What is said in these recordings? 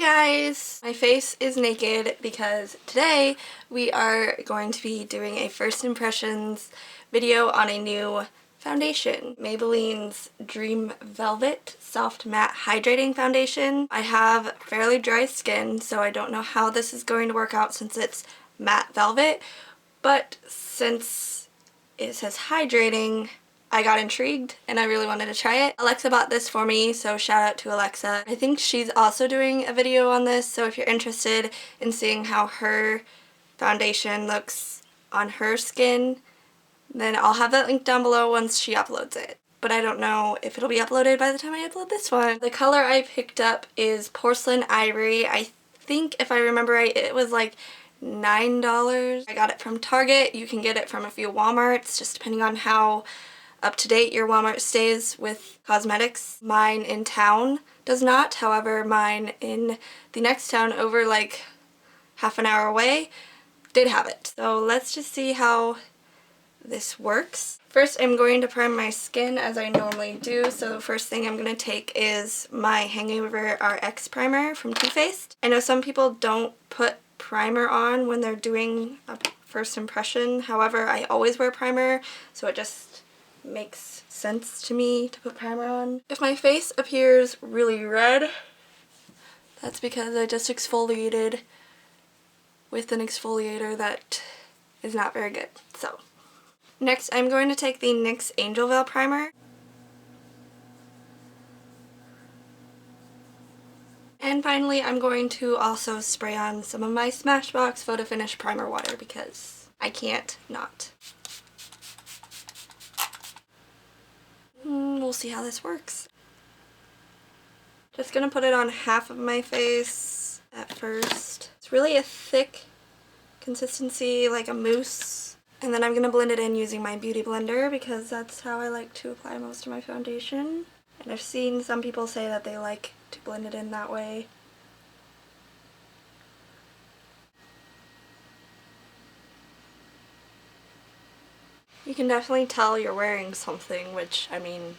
guys! My face is naked because today we are going to be doing a first impressions video on a new foundation. Maybelline's Dream Velvet Soft Matte Hydrating Foundation. I have fairly dry skin, so I don't know how this is going to work out since it's matte velvet, but since it says hydrating, I got intrigued and I really wanted to try it. Alexa bought this for me, so shout out to Alexa. I think she's also doing a video on this, so if you're interested in seeing how her foundation looks on her skin, then I'll have that link down below once she uploads it. But I don't know if it'll be uploaded by the time I upload this one. The color I picked up is Porcelain Ivory. I think if I remember right, it was like $9. I got it from Target. You can get it from a few Walmarts, just depending on how up to date your Walmart stays with cosmetics. Mine in town does not, however mine in the next town over like half an hour away did have it. So let's just see how this works. First I'm going to prime my skin as I normally do, so the first thing I'm going to take is my Hangover RX primer from Too Faced. I know some people don't put primer on when they're doing a first impression, however I always wear primer, so it just makes sense to me to put primer on. If my face appears really red, that's because I just exfoliated with an exfoliator that is not very good. So next I'm going to take the NYX Angel Veil primer. And finally I'm going to also spray on some of my Smashbox Photo Finish primer water because I can't not. We'll see how this works. Just gonna put it on half of my face at first. It's really a thick consistency, like a mousse. And then I'm gonna blend it in using my beauty blender because that's how I like to apply most of my foundation. And I've seen some people say that they like to blend it in that way. You can definitely tell you're wearing something, which, I mean,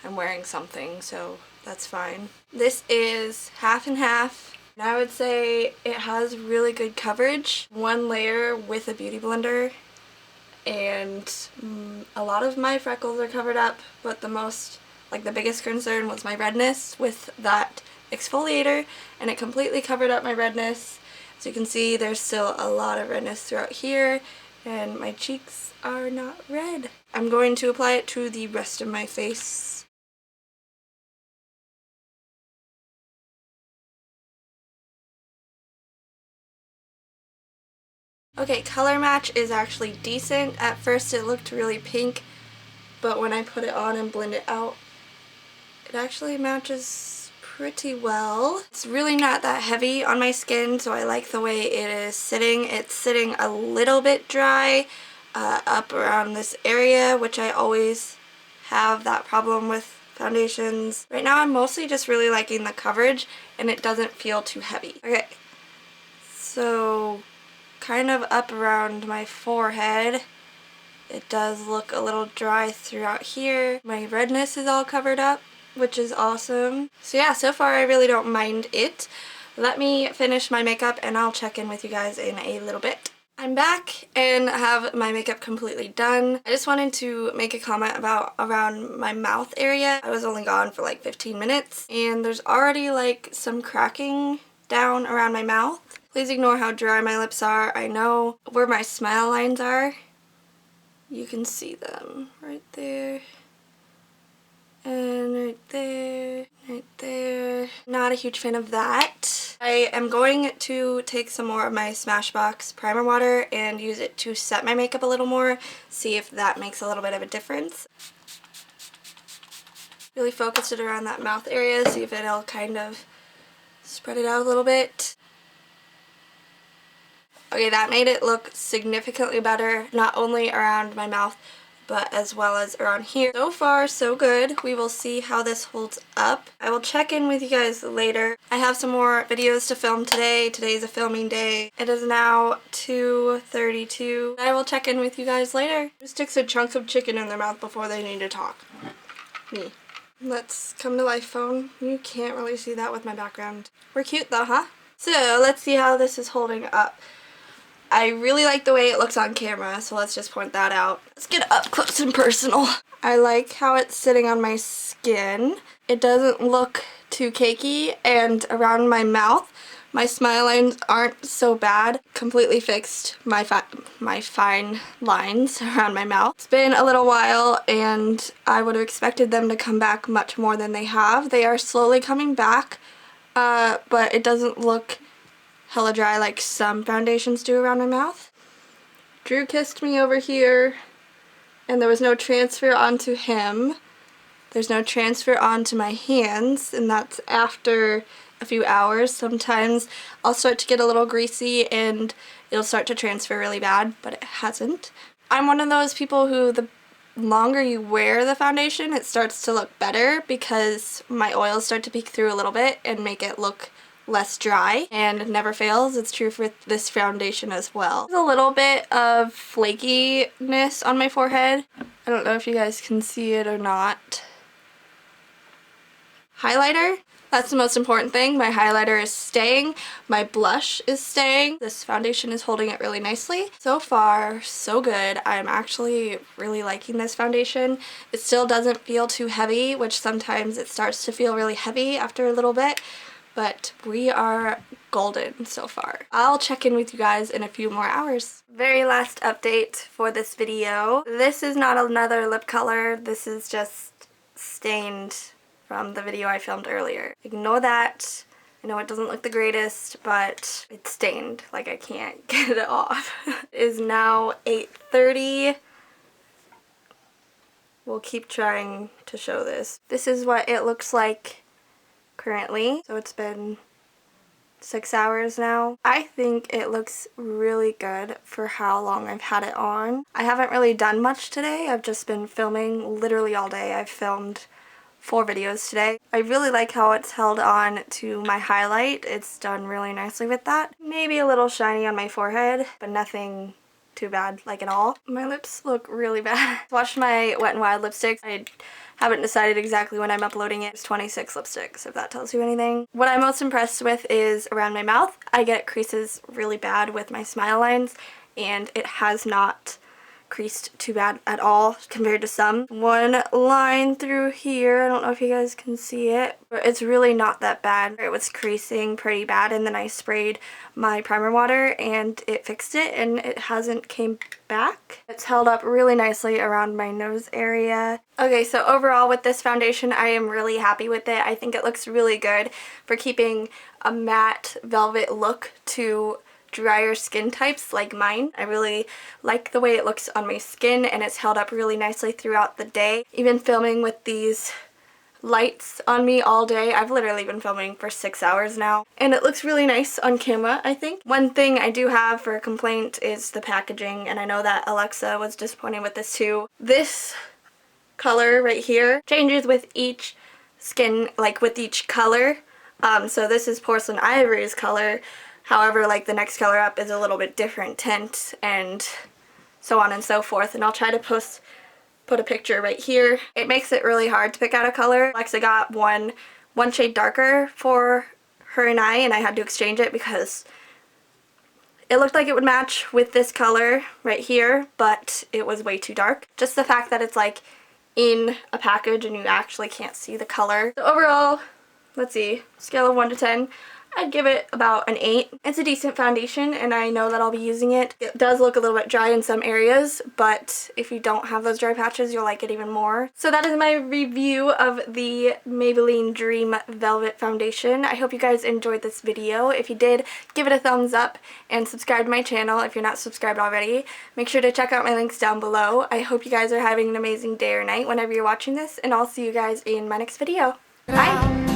I'm wearing something, so that's fine. This is half and half, and I would say it has really good coverage. One layer with a beauty blender, and a lot of my freckles are covered up, but the biggest concern was my redness with that exfoliator, and it completely covered up my redness. As you can see, there's still a lot of redness throughout here, and my cheeks are not red. I'm going to apply it to the rest of my face. Okay, color match is actually decent. At first it looked really pink, but when I put it on and blend it out, it actually matches pretty well. It's really not that heavy on my skin, so I like the way it is sitting. It's sitting a little bit dry up around this area, which I always have that problem with foundations. Right now I'm mostly just really liking the coverage and it doesn't feel too heavy. Okay, so kind of up around my forehead. It does look a little dry throughout here. My redness is all covered up, which is awesome. So yeah, so far I really don't mind it. Let me finish my makeup and I'll check in with you guys in a little bit. I'm back and have my makeup completely done. I just wanted to make a comment about around my mouth area. I was only gone for like 15 minutes and there's already like some cracking down around my mouth. Please ignore how dry my lips are. I know where my smile lines are. You can see them right there. And right there, right there. Not a huge fan of that. I am going to take some more of my Smashbox primer water and use it to set my makeup a little more, see if that makes a little bit of a difference. Really focus it around that mouth area, see if it'll kind of spread it out a little bit. Okay, that made it look significantly better, not only around my mouth, but as well as around here. So far, so good. We will see how this holds up. I will check in with you guys later. I have some more videos to film today. Today's a filming day. It is now 2:32. I will check in with you guys later. Who sticks a chunk of chicken in their mouth before they need to talk? Me. Let's come to life phone. You can't really see that with my background. We're cute though, huh? So let's see how this is holding up. I really like the way it looks on camera, so let's just point that out. Let's get up close and personal. I like how it's sitting on my skin. It doesn't look too cakey, and around my mouth, my smile lines aren't so bad. Completely fixed my fine lines around my mouth. It's been a little while, and I would have expected them to come back much more than they have. They are slowly coming back, but it doesn't look hella dry like some foundations do around my mouth. Drew kissed me over here, and there was no transfer onto him. There's no transfer onto my hands, and that's after a few hours. Sometimes I'll start to get a little greasy and it'll start to transfer really bad, but it hasn't. I'm one of those people who the longer you wear the foundation, it starts to look better because my oils start to peek through a little bit and make it look less dry, and it never fails. It's true for this foundation as well. There's a little bit of flakiness on my forehead. I don't know if you guys can see it or not. Highlighter, that's the most important thing. My highlighter is staying. My blush is staying. This foundation is holding it really nicely. So far, so good. I'm actually really liking this foundation. It still doesn't feel too heavy, which sometimes it starts to feel really heavy after a little bit. But we are golden so far. I'll check in with you guys in a few more hours. Very last update for this video. This is not another lip color. This is just stained from the video I filmed earlier. Ignore that. I know it doesn't look the greatest, but it's stained. Like, I can't get it off. It is now 8:30. We'll keep trying to show this. This is what it looks like currently. So it's been 6 hours now. I think it looks really good for how long I've had it on. I haven't really done much today. I've just been filming literally all day. I've filmed 4 videos today. I really like how it's held on to my highlight. It's done really nicely with that. Maybe a little shiny on my forehead, but nothing too bad, like at all. My lips look really bad. Watch my Wet n Wild lipsticks. I haven't decided exactly when I'm uploading it. It's 26 lipsticks, if that tells you anything. What I'm most impressed with is around my mouth. I get creases really bad with my smile lines, and it has not creased too bad at all compared to some. One line through here, I don't know if you guys can see it, but it's really not that bad. It was creasing pretty bad, and then I sprayed my primer water and it fixed it, and it hasn't came back. It's held up really nicely around my nose area. Okay, so overall with this foundation, I am really happy with it. I think it looks really good for keeping a matte velvet look to drier skin types like mine. I really like the way it looks on my skin, and it's held up really nicely throughout the day. Even filming with these lights on me all day. I've literally been filming for 6 hours now, and it looks really nice on camera, I think. One thing I do have for a complaint is the packaging, and I know that Alexa was disappointed with this too. This color right here changes with each skin, like with each color. So this is Porcelain Ivory's color. However, like the next color up is a little bit different tint, and so on and so forth. And I'll try to put a picture right here. It makes it really hard to pick out a color. Alexa got one shade darker for her and I had to exchange it because it looked like it would match with this color right here, but it was way too dark. Just the fact that it's like in a package and you actually can't see the color. So overall, let's see, scale of 1 to 10. I'd give it about an 8. It's a decent foundation, and I know that I'll be using it. It does look a little bit dry in some areas, but if you don't have those dry patches, you'll like it even more. So that is my review of the Maybelline Dream Velvet Foundation. I hope you guys enjoyed this video. If you did, give it a thumbs up and subscribe to my channel if you're not subscribed already. Make sure to check out my links down below. I hope you guys are having an amazing day or night whenever you're watching this, and I'll see you guys in my next video. Bye!